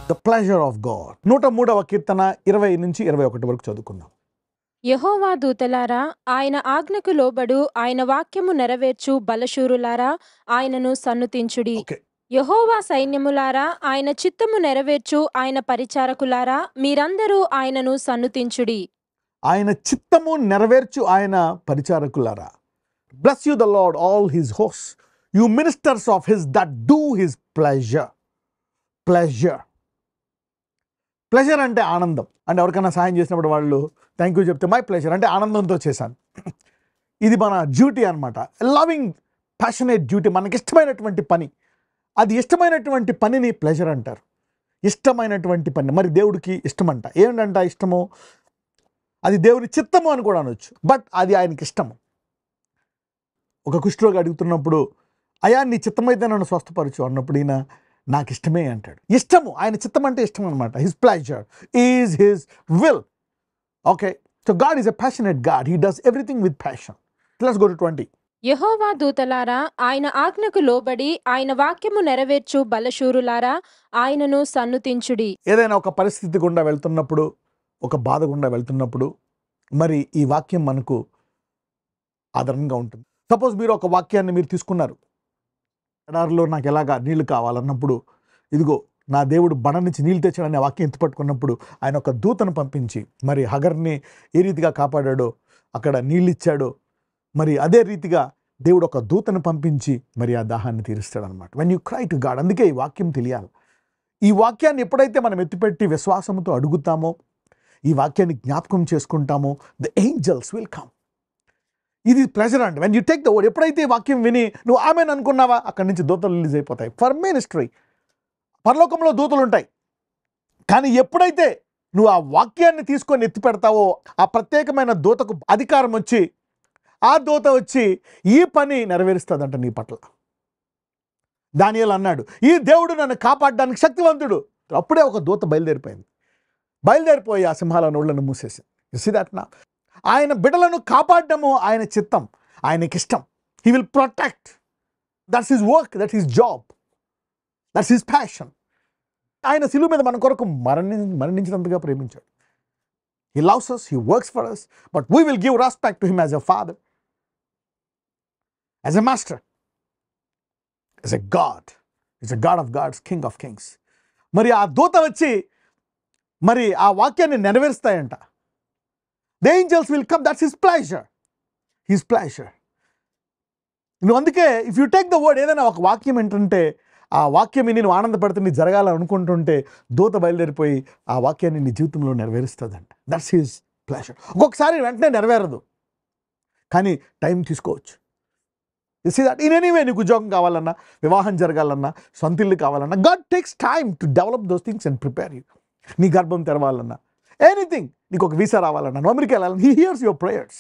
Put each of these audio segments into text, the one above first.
The pleasure of God. 103వ కీర్తన 20 నుంచి 21 వరకు చదువుకుందాం. యెహోవా దూతలారా, ఆయన ఆజ్ఞకు లోబడు, ఆయన వాక్యము నెరవేర్చు బలశూరులారా, ఆయనను సన్నుతించుడి. యెహోవా సైన్యములారా, ఆయన చిత్తము నెరవేర్చు ఆయన పరిచారకులారా, మీరందరూ ఆయనను సన్నుతించుడి. ఆయన చిత్తము నెరవేర్చు ఆయన పరిచారకులారా. Bless you the Lord, all his hosts, you ministers of his that do his pleasure. Pleasure. Pleasure అంటే ఆనందం. అంటే ఎవరికైనా సాయం చేసినప్పుడు వాళ్ళు థ్యాంక్ యూ చెప్తే మై ప్లెజర్ అంటే ఆనందంతో చేశాను. ఇది మన డ్యూటీ అనమాట. లవింగ్ ప్యాషనేట్ డ్యూటీ, మనకి ఇష్టమైనటువంటి పని. అది ఇష్టమైనటువంటి పనిని ప్లెజర్ అంటారు. ఇష్టమైనటువంటి పని మరి దేవుడికి ఇష్టమంట. ఏంటంట ఇష్టము? అది దేవుని చిత్తము అని కూడా అనొచ్చు, బట్ అది ఆయనకి ఇష్టము. ఒక కుష్ఠరోగి అడుగుతున్నప్పుడు అయా నీ చిత్తమైతే నన్ను స్వస్థపరచు అన్నప్పుడు ఈయన నాకు ఇష్టమే అంటాడు. ఇష్టము, ఆయన చిత్తం అంటే ఇష్టం అనమాట. His pleasure is his will. Okay, so God is a passionate God. He does everything with passion. Let's go to 20. యెహోవా దూతలారా, ఆయన ఆజ్ఞకు లోబడి, ఆయన వాక్యము నెరవేర్చు బలశూరులారా, ఆయనను సన్నుతించుడి. ఏదైనా ఒక పరిస్థితి గుండా వెళ్తున్నప్పుడు, ఒక బాధ గుండా వెళ్తున్నప్పుడు మరి ఈ వాక్యం మనకు ఆదరణగా ఉంటుంది. సపోజ్ మీరు ఒక వాక్యాన్ని మీరు తీసుకున్నారు, ఎడారిలో నాకు ఎలాగా నీళ్లు కావాలన్నప్పుడు ఇదిగో నా దేవుడు బండ నుంచి నీళ్ళు తెచ్చాడనే వాక్యం ఎత్తుపట్టుకున్నప్పుడు ఆయన ఒక దూతను పంపించి మరి హగర్ని ఏ రీతిగా కాపాడాడో, అక్కడ నీళ్ళు ఇచ్చాడో, మరి అదే రీతిగా దేవుడు ఒక దూతను పంపించి మరి ఆ దాహాన్ని తీరుస్తాడు అనమాట. When you cry to God. అందుకే ఈ వాక్యం తెలియాలి. ఈ వాక్యాన్ని ఎప్పుడైతే మనం ఎత్తిపెట్టి విశ్వాసంతో అడుగుతామో, ఈ వాక్యాన్ని జ్ఞాపకం చేసుకుంటామో, ద ఏంజల్స్ విల్ కమ్. ఇది ప్లెజర్ అండి. When you take the word. ఎప్పుడైతే వాక్యం విని నువ్వు ఆమెను అనుకున్నావా, అక్కడి నుంచి దూతలు రిలీజ్ అయిపోతాయి. ఫర్ మినిస్ట్రీ పరలోకంలో దూతలు ఉంటాయి. కానీ ఎప్పుడైతే నువ్వు ఆ వాక్యాన్ని తీసుకొని ఎత్తి పెడతావో, ఆ ప్రత్యేకమైన దూతకు అధికారం వచ్చి ఆ దూత వచ్చి ఈ పని నెరవేరుస్తుందంట నీ పట్ల. దానియేలు అన్నాడు, ఈ దేవుడు నన్ను కాపాడడానికి శక్తివంతుడు. అప్పుడే ఒక దూత బయలుదేరిపోయి ఆ సింహాల నోళ్లను మూసేసింది. You see that now. ఆయన బిడ్డలను కాపాడడము ఆయన చిత్తం, ఆయనకి ఇష్టం. He will protect. That's his work, that's his job, that's his passion. ఆయన శిలువ మీద మన కొరకు మరణించినంతగా ప్రేమించాడు. He loves us, he works for us, but we will give respect to him as a father, as a master, as a God. He's a God of gods, King of kings. మరి ఆ దూత వచ్చి మరి ఆ వాక్యాన్ని నెరవేరుస్తాయంట. The angels will come. That's his pleasure. His pleasure. నువ్వు అందుకే if you take the word, ఏదైనా ఒక వాక్యం ఏంటంటే ఆ వాక్యం నేను ఆనందపడితే నీ జరగాలని అనుకుంటుంటే దూత బయలుదేరిపోయి ఆ వాక్యాన్ని నీ జీవితంలో నెరవేరుస్తుందంట. That's his pleasure. ఒక్కొక్కసారి వెంటనే నెరవేరదు, కానీ టైం తీసుకోవచ్చు. You see that. In anyway నీకు ఉద్యోగం కావాలన్నా, వివాహం జరగాలన్నా, సొంత ఇల్లు కావాలన్నా, God takes time to develop those things and prepare you. నీ గర్భం తెరవాలన్నా, ఎనీథింగ్, నీకు ఒక వీసా రావాలన్నా, నువ్వు అమెరికా వెళ్ళాలన్నా, హీ హియర్స్ యువర్ ప్రేయర్స్.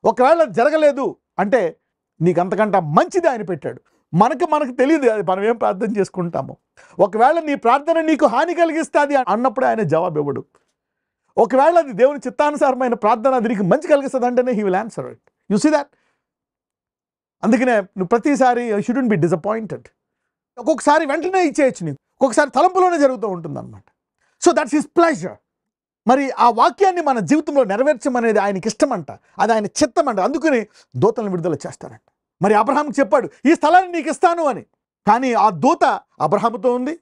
ఒకవేళ జరగలేదు అంటే నీకు అంతకంటే మంచిది ఆయన పెట్టాడు. మనకు తెలియదు అది మనం ఏం ప్రార్థన చేసుకుంటామో. ఒకవేళ నీ ప్రార్థన నీకు హాని కలిగిస్తుంది అన్నప్పుడే ఆయన జవాబు ఇవ్వడు. ఒకవేళ అది దేవుని చిత్తానుసారమైన ప్రార్థన, అది నీకు మంచి కలిగిస్తుంది అంటేనే he will answer it. You see that. అందుకనే నువ్వు ప్రతిసారి యూ షుడెంట్ బి డిసప్పాయింటెడ్. ఒక్కొక్కసారి వెంటనే ఇచ్చేయచ్చు, నీకు ఒక్కొక్కసారి తలంపులోనే జరుగుతూ ఉంటుంది అనమాట. So that's his pleasure. మరి ఆ వాక్యాన్ని మన జీవితంలో నెరవేర్చమనేది ఆయనకి ఇష్టమంట, అది ఆయన చిత్తమంట. అందుకని దూతలను విడుదల చేస్తారంట. మరి అబ్రహాంకి చెప్పాడు, ఈ స్థలాన్ని నీకు ఇస్తాను అని. కానీ ఆ దూత అబ్రహాముతో ఉంది,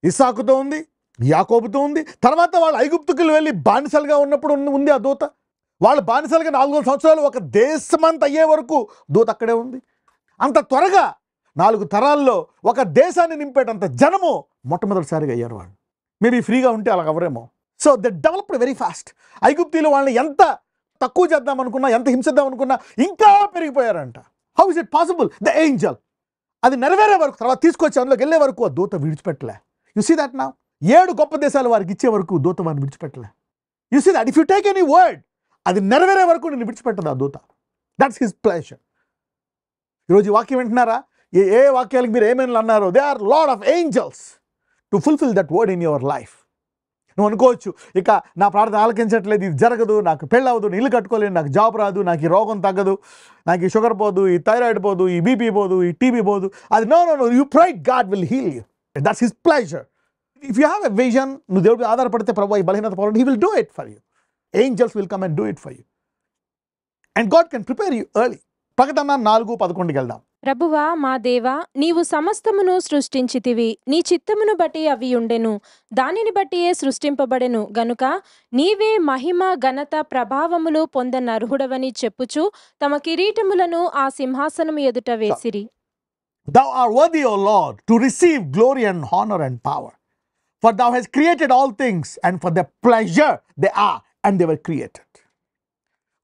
ఇస్సాకుతో ఉంది, యాకోబుతో ఉంది. తర్వాత వాళ్ళు ఐగుప్తుకు వెళ్ళి బానిసలుగా ఉన్నప్పుడు ఉంది ఆ దూత. వాళ్ళు బానిసలుగా 4 సంవత్సరాలు ఒక దేశమంతా అయ్యే వరకు దూత అక్కడే ఉంది. అంత త్వరగా 4 తరాల్లో ఒక దేశాన్ని నింపేటంత జనము మొట్టమొదటిసారిగా అయ్యారు వాళ్ళు. మేబీ ఫ్రీగా ఉంటే అలా ఎవరేమో. So they developed very fast. ఐగుప్తీలో వాళ్ళని ఎంత తక్కువ చేద్దాం అనుకున్నా, ఎంత హింసిద్దాం అనుకున్నా ఇంకా పెరిగిపోయారంట. How is it possible? The angel అది నెరవేరే వరకు, తర్వాత తీసుకొచ్చి అందులోకి వెళ్ళే వరకు ఆ దూత విడిచిపెట్టలే. You see that now. 7 గొప్ప దేశాలు వారికి ఇచ్చే వరకు దూత వారిని విడిచిపెట్టలే. You see that. If you take any word, అది నెరవేరే వరకు నేను విడిచిపెట్టదు ఆ దూత. That's his pleasure. ఈరోజు ఈ వాక్యం వింటున్నారా? ఏ వాక్యాలకు మీరు ఏమైనా అన్నారో, they are Lord of angels to fulfil that word in your life. నువ్వు అనుకోవచ్చు, ఇక నా ప్రార్థన ఆలకించట్లేదు, ఇది జరగదు, నాకు పెళ్ళి అవ్వదు, నేను ఇల్లు కట్టుకోలేను, నాకు జాబ్ రాదు, నాకు ఈ రోగం తగ్గదు, నాకు ఈ షుగర్ పోదు, ఈ థైరాయిడ్ పోదు, ఈ బీపీ పోదు, ఈ టీబీ పోదు. అది no, you pride, God will heal you. That's his pleasure. If you have a vision, నువ్వు దేవుడికి ఆధారపడితే ప్రభు ఈ బలహీనత పోరాడు, he will do it for you. Angels will come and do it for you. And God can prepare you early. ప్రకటన 4:11కి వెళ్దాం. ప్రభువా మా దేవా, నీవు సమస్తమును సృష్టించితివి, నీ చిత్తమును బట్టి అవి ఉండెను, దానిని బట్టియే సృష్టింపబడెను గనుక నీవే మహిమ ఘనత ప్రభావములు పొందనర్హుడవని చెప్పుచు తమ కిరీటములను ఆ సింహాసనము ఎదుట వేసిరి. Thou art worthy, O Lord, to receive glory and honor and power. For thou hast created all things, and for their pleasure they are, and they were created.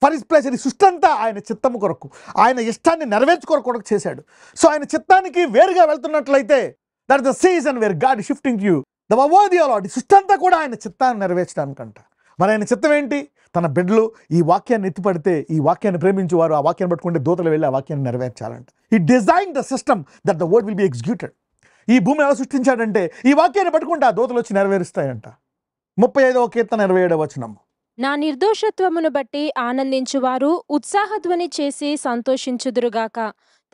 For his pleasure, ఈ సృష్టి అంతా ఆయన చిత్తము కొరకు, ఆయన ఇష్టాన్ని నెరవేర్చుకొరకు చేశాడు. So ఆయన చిత్తానికి వేరుగా వెళ్తున్నట్లయితే, that is the season where God is shifting you. Thou art worthy, O Lord. ఈ సృష్టి అంతా కూడా ఆయన చిత్తాన్ని నెరవేర్చడానికంట. మరి ఆయన చిత్తం ఏంటి? తన బిడ్డలు ఈ వాక్యాన్ని ఎత్తిపడితే, ఈ వాక్యాన్ని ప్రేమించేవారు ఆ వాక్యాన్ని పట్టుకుంటే దూతలు వెళ్ళి ఆ వాక్యాన్ని నెరవేర్చాలంట. He design the system that the word will be executed. ఈ భూమిని ఎలా సృష్టించాడంటే ఈ వాక్యాన్ని పట్టుకుంటే ఆ దూతలు వచ్చి నెరవేరుస్తాయంట. 35వ కీర్తన 27వ వచనం. నా నిర్దోషత్వమును బట్టి ఆనందించువారు ఉత్సాహధ్వని చేసి సంతోషించుదురుగాక.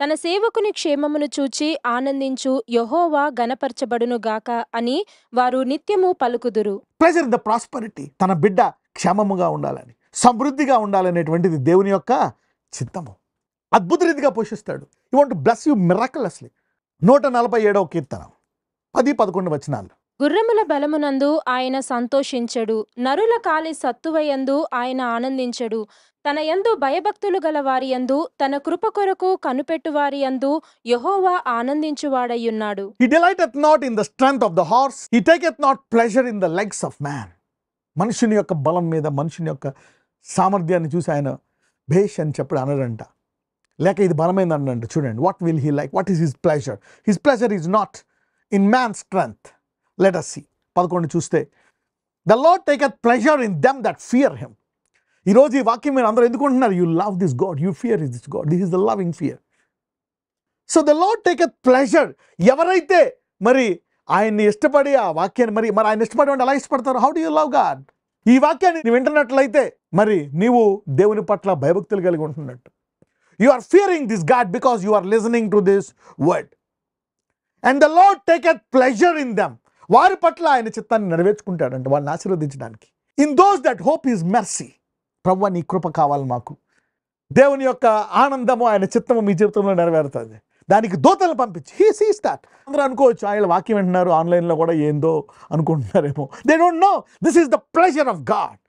తన సేవకుని క్షేమమును చూచి ఆనందించు యెహోవా గణపరచబడునుగాక అని వారు నిత్యము పలుకుదురు. Pleasure in the prosperity. తన బిడ్డ క్షేమముగా ఉండాలని, సమృద్ధిగా ఉండాలనేటువంటిది దేవుని యొక్క చిత్తము. అద్భుత రీతిగా పోషిస్తాడు. You want to bless you miraculously. 147వ కీర్తన 10-11 వచనాలు. గుర్రముల బలమునందు ఆయన సంతోషించెడు, నరుల కాలి సత్తువయందు ఆయన ఆనందించెడు. తన యందు భయభక్తులు గల వారి యందు, తన కృప కొరకు కనుపెట్టు వారి యందు యెహోవా ఆనందించువాడయ్యున్నాడు. He delighteth not in the strength of the horse, he taketh not pleasure in the legs of man. మనుషుని యొక్క బలం మీద, మనుషుని యొక్క సామర్థ్యాన్ని చూసి ఆయన భేష్ అని చెప్పడు అనడంట, లేక ఇది బలమైంది అనంట. చూడండి, what will he like, what is his pleasure? His pleasure is not in man strength. Let us see. 11 చూస్తే, the Lord taketh pleasure in them that fear him. ఈరోజు ఈ వాక్యం మీరు అందరూ ఎందుకుంటున్నారు? You love this God, you fear this God, this is the loving fear. So the Lord taketh pleasure. ఎవరైతే మరి ఆయన్ని ఇష్టపడి ఆ వాక్యాన్ని మరి ఆయన ఇష్టపడి ఎలా ఇష్టపడతారు? How do you love God? ఈ వాక్యాన్ని నువ్వు వింటున్నట్లయితే మరి నీవు దేవుని పట్ల భయభక్తులు కలిగి ఉంటున్నట్టు. You are fearing this God because you are listening to this word. And the Lord taketh pleasure in them. వారి పట్ల ఆయన చిత్తాన్ని నెరవేర్చుకుంటాడంట, వాళ్ళని ఆశీర్వదించడానికి. In those that hope is mercy. ప్రభువా నీ కృప కావాలి మాకు. దేవుని యొక్క ఆనందము, ఆయన చిత్తము మీ జీవితంలో నెరవేరుతుంది. దానికి దూతలను పంపించి, హీ సీస్ దాట్. అందరూ అనుకోవచ్చు ఆయన వాక్యం వింటున్నారు, ఆన్లైన్లో కూడా ఏందో అనుకుంటున్నారేమో. They don't know this is the pleasure of God.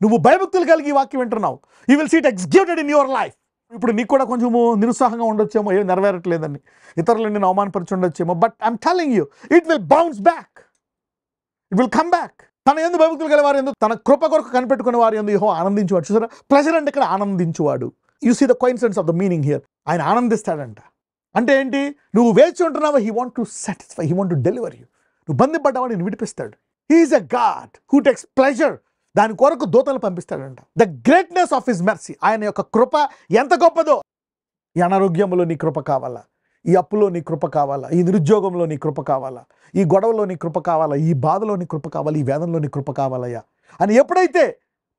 నువ్వు భయభక్తులు కలిగి ఈ వాక్యం వింటున్నావు. You will see it executed in your life. ఇప్పుడు నీకు కూడా కొంచెము నిరుత్సాహంగా ఉండొచ్చేమో, ఏం నెరవేరట్లేదని, ఇతరులు నేను అవమానపరిచి ఉండొచ్చేమో. But I'm telling you, it will bounce back, it will come back. తన యందు భయభక్తులు గల వారి యందు, తన కృప కొరకు కనిపెట్టుకునే వారి యందు యెహోవా ఆనందించువాడు. చూసారా, ప్లెజర్ అంటే ఇక్కడ ఆనందించువాడు. You see the coincidence of the meaning here. ఆయన ఆనందిస్తాడంట. అంటే ఏంటి? నువ్వు వేచి ఉంటున్నావు, he want to satisfy, he want to deliver you. నువ్వు బంధిపడ్డావు, నేను విడిపిస్తాడు. He is a God who takes pleasure. దాని కొరకు దూతలు పంపిస్తాడంట. The greatness of his mercy. ఆయన యొక్క కృప ఎంత గొప్పదో. ఈ అనారోగ్యంలో నీ కృప కావాలా, ఈ అప్పులో నీ కృప కావాలా, ఈ నిరుద్యోగంలో నీ కృప కావాలా, ఈ గొడవలో నీ కృప కావాలా, ఈ బాధలో నీ కృప కావాలా, ఈ వేదనలో నీ కృప కావాలయ్యా అని ఎప్పుడైతే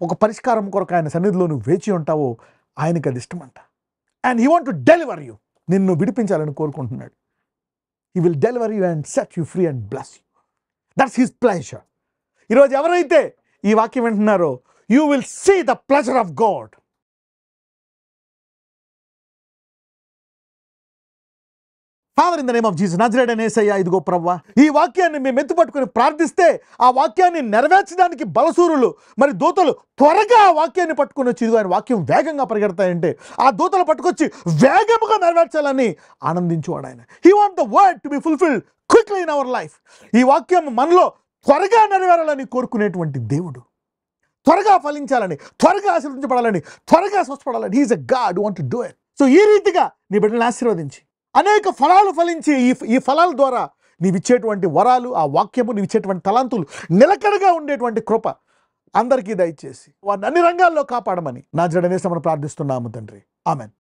ఒక పరిష్కారం కొరకు ఆయన సన్నిధిలో నువ్వు వేచి ఉంటావో ఆయనకి అది ఇష్టమంట. And he want to deliver you. నిన్ను విడిపించాలని కోరుకుంటున్నాడు. He will deliver you and set you free and bless you. That's his pleasure. ఈరోజు ఎవరైతే ఈ వాక్యం వింటున్నారో, you will see the pleasure of God. Father, in the name of Jesus, నజరేయుడైన యేసయ్యా, ఇదిగో ప్రభువా, ఈ వాక్యాన్ని మేము ఎత్తుపట్టుకుని ప్రార్థిస్తే ఆ వాక్యాన్ని నెరవేర్చడానికి బలసూరులు మరి దూతలు త్వరగా ఆ వాక్యాన్ని పట్టుకుని వచ్చి, ఇదిగో ఆయన వాక్యం వేగంగా పరిగెడతాయంటే ఆ దూతలు పట్టుకొచ్చి వేగముగా నెరవేర్చాలని ఆనందించువాడు ఆయన. He want the word to be fulfilled quickly in our life. ఈ వాక్యం మనలో త్వరగా నెరవేరాలని కోరుకునేటువంటి దేవుడు. త్వరగా ఫలించాలని, త్వరగా ఆశీర్వదించబడాలని, త్వరగా స్వస్థపడాలని. He is a God who want to do it. So ఈ రీతిగా నీ బిడ్డలను ఆశీర్వదించి అనేక ఫలాలు ఫలించి ఈ ఫలాల ద్వారా నీవిచ్చేటువంటి వరాలు, ఆ వాక్యము, నీవిచ్చేటువంటి తలాంతులు నిలకడగా ఉండేటువంటి కృప అందరికీ దయచేసి వారిని అన్ని రంగాల్లో కాపాడమని నజరేయుడైన యేసు నామమున ప్రార్థిస్తున్నాము తండ్రి. ఆమెన్.